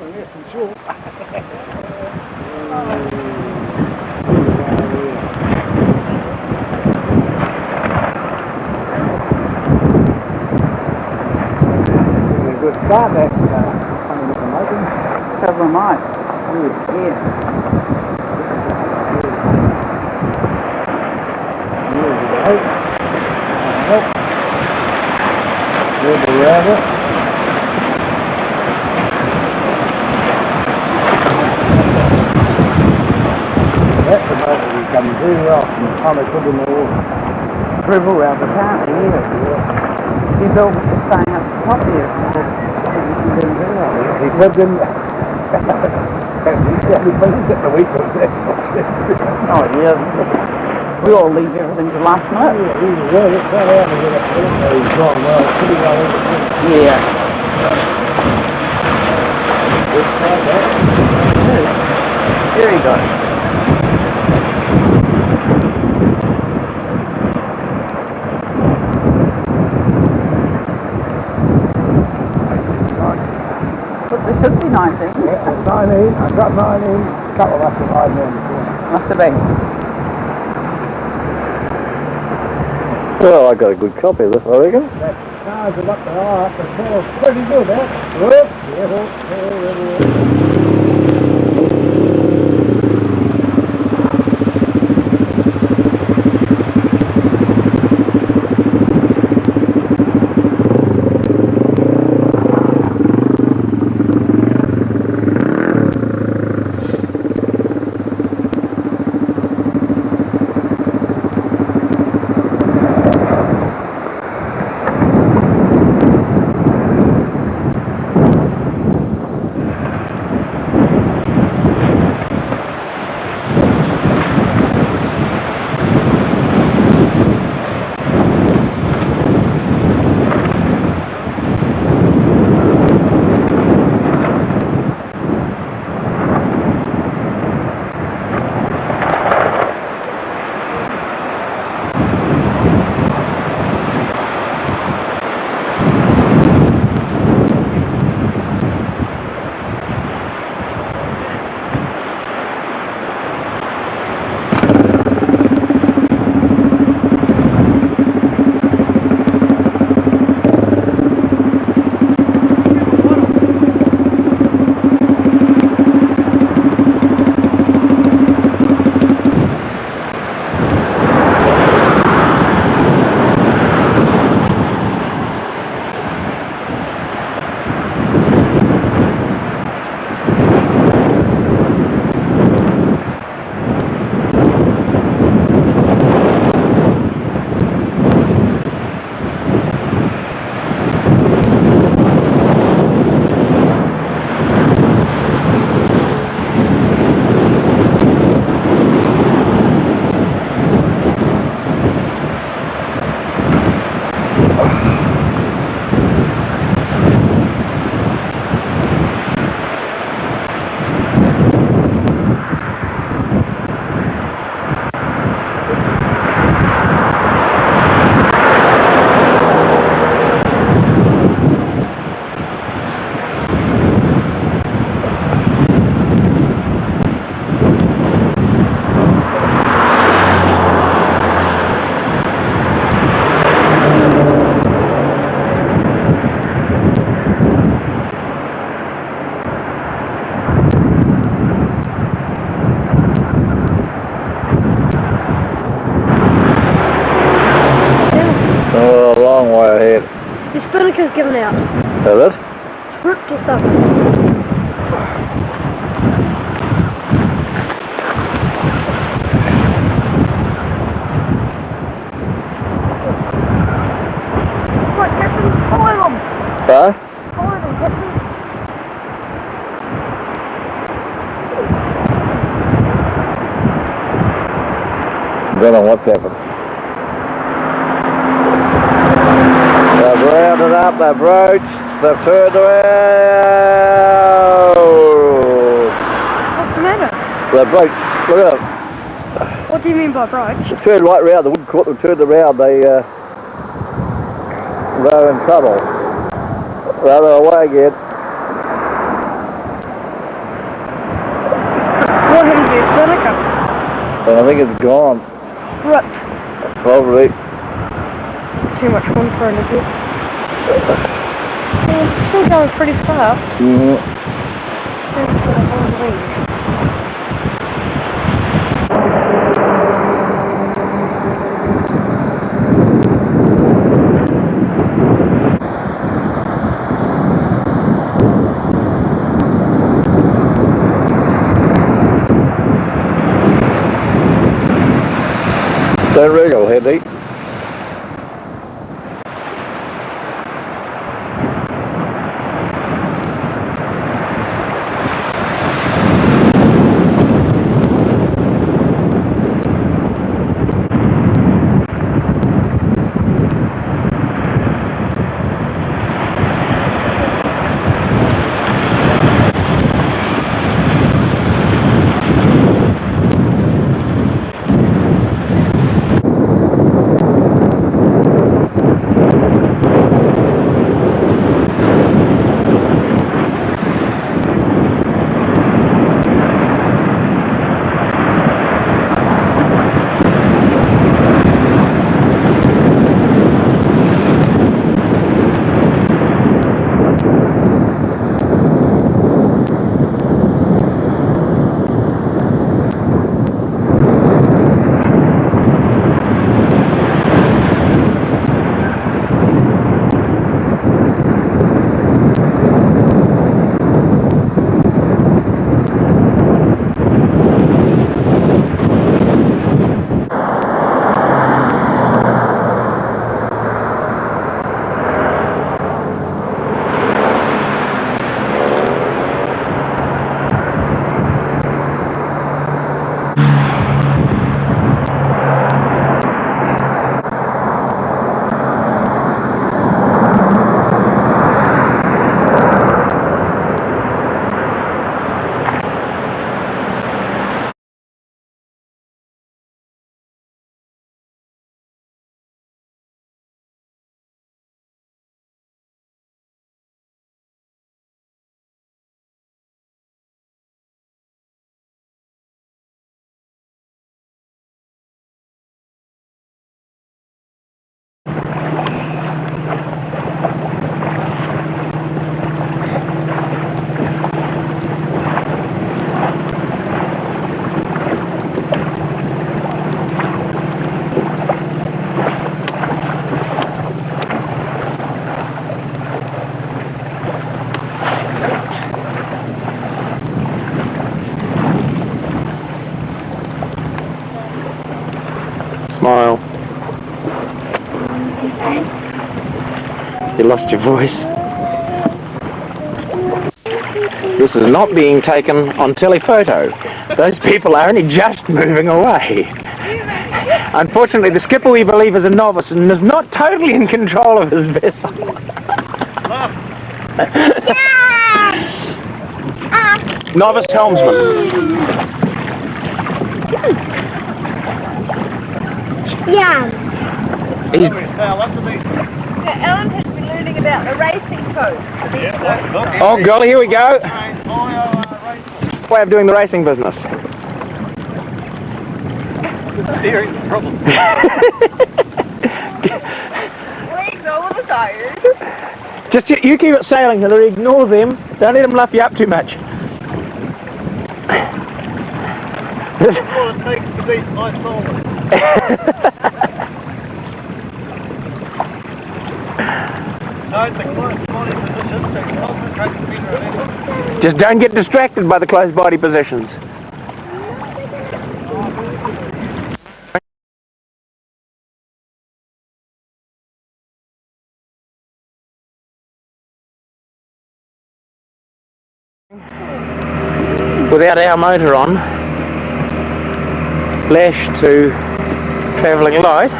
Yes, I'm sure. Good start that funny looking motor. Travelin I. Yeah. There's the rabbit. That's the motor we come really off from the time they put in the water. Dribble around the town here. He's over staying up the top here. He said didn't. He's at the week or six. Oh yeah. We all leave everything to last night. Yeah, it's not out to get up there. He's gone well, pretty well in the city. Yeah. It's like that. Here he goes. But there should be 19. Yeah, it's 19. I've got 19. A couple of us have hiding there before. Must have been. Well, I got a good copy of this, I reckon. That stars are up the eye, up the tail's pretty good, that. Whoop, yeah. The Spinnaker's given out. Is it? It's ripped or something. Right, Captain, follow them. Huh? Follow them, Captain. Don't know what's happened. They've rounded up, they've broached, they've turned around. What's the matter? They've broached, look at them. What do you mean by broach? They turned right round, the wood caught them, turned around, they're in trouble. Well, they're away again. And I think it's gone. Ripped. Probably. Too much fun for an idiot. It's still going pretty fast. Mm-hmm. Thanks for the whole week. Don't wriggle, Headley. Smile. You lost your voice. This is not being taken on telephoto. Those people are only just moving away. Unfortunately, the skipper, we believe, is a novice and is not totally in control of his vessel. Novice helmsman. Yeah. Ellen has been learning about the racing coach. Oh golly, here we go. Way of doing the racing business. Steering's the problem. Legs over the tires. Just you keep it sailing, Hillary. Ignore them. Don't let them luff you up too much. This is what it takes to beat my soul. Note the close body position to concentrate the centre of effort. Just don't get distracted by the close body positions. Without our motor on, lashed to travelling light.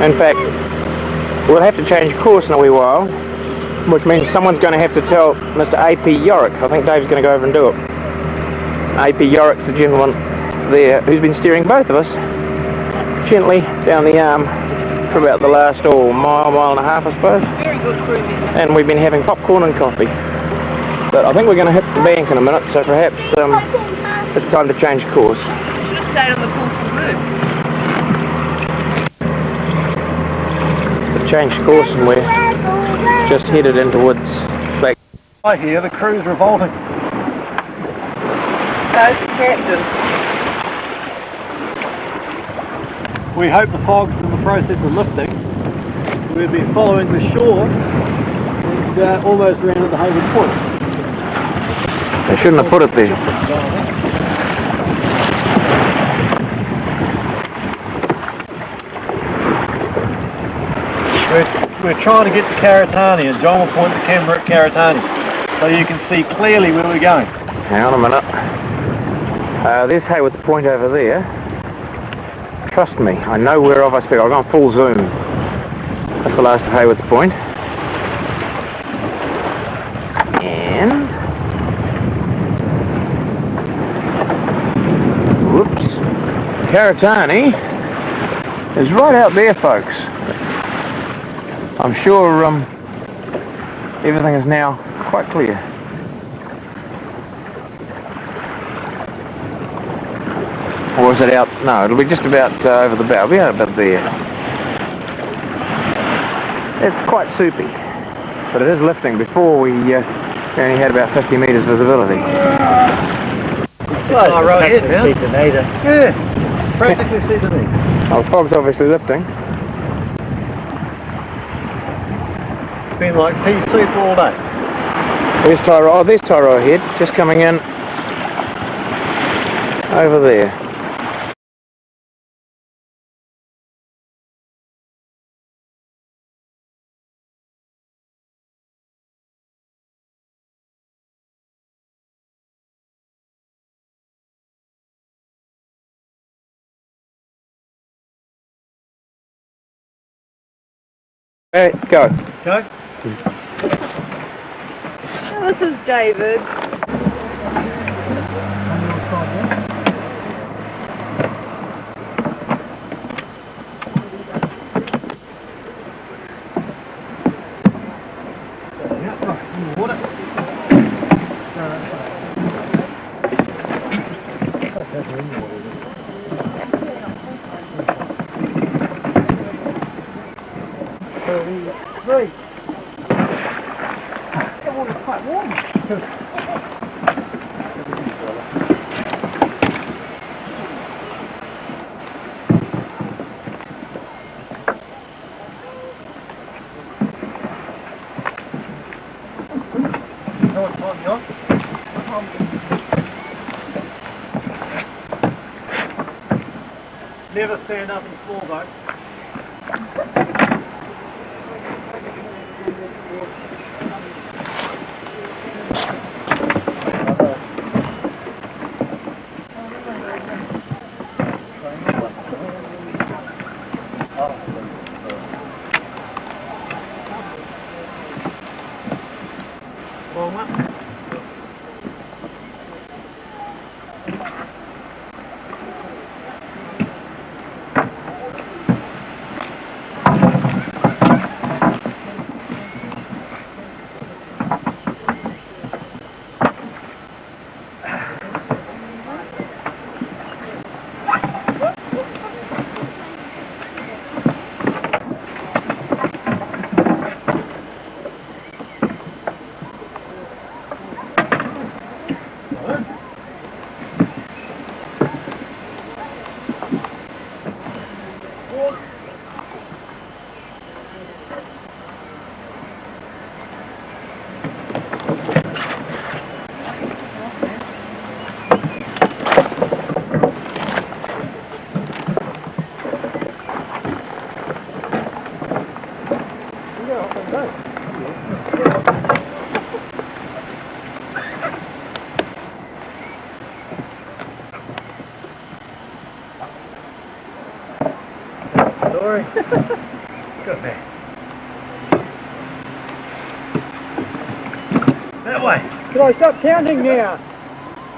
In fact, we'll have to change course in a wee while, which means someone's going to have to tell Mr. A.P. Yorick. I think Dave's going to go over and do it. A.P. Yorick's the gentleman there who's been steering both of us gently down the arm for about the last mile and a half, I suppose. Very good cruising. And we've been having popcorn and coffee. But I think we're going to hit the bank in a minute, so perhaps It's time to change course. Should have stayed on the coastal route. We've changed course and we're just headed into woods. Back. I hear the crew's revolting. Goes the captain. We hope the fog's in the process of lifting. We'll be following the shore and almost round at the Hayward Point. They shouldn't have put it there. We're trying to get to Karitane, and John will point the camera at Karitane so you can see clearly where we're going. Hang on a minute. There's Hayward's Point over there. Trust me, I know whereof I speak. I'll go on full zoom. That's the last of Hayward's Point. And... whoops. Karitane is right out there, folks. I'm sure everything is now quite clear. Or is it out? No, it'll be just about over the bow. It'll be out about there. It's quite soupy, but it is lifting. Before we only had about 50 metres visibility. It's right ahead now. Yeah, practically see the knee. Well, the fog's obviously lifting. It's been like pea soup all day. There's Tyro. Oh, there's Tyro ahead, just coming in over there. Hey, go. Go. Oh, this is David. Never stand up in small boat. Good man. That way. Can I stop counting now?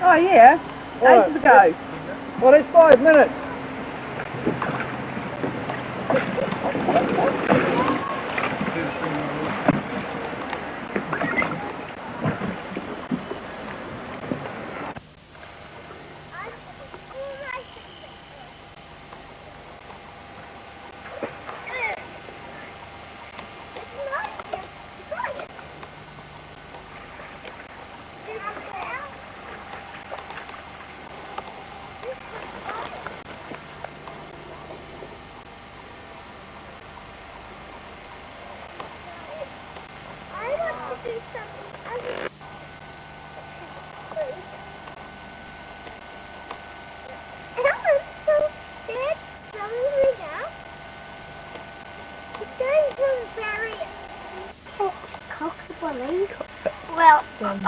Oh yeah, ages ago. Well, it's 5 minutes.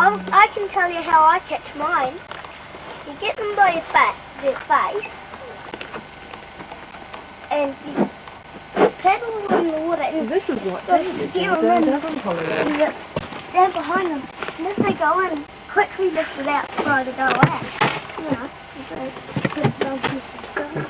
I can tell you how I catch mine. You get them by their face, and you paddle in the water. And This is what they did steer on them in. Devon holiday. And you stand behind them. And as they go in, quickly lift it out, try to go out. You know, so quick donkey stuff.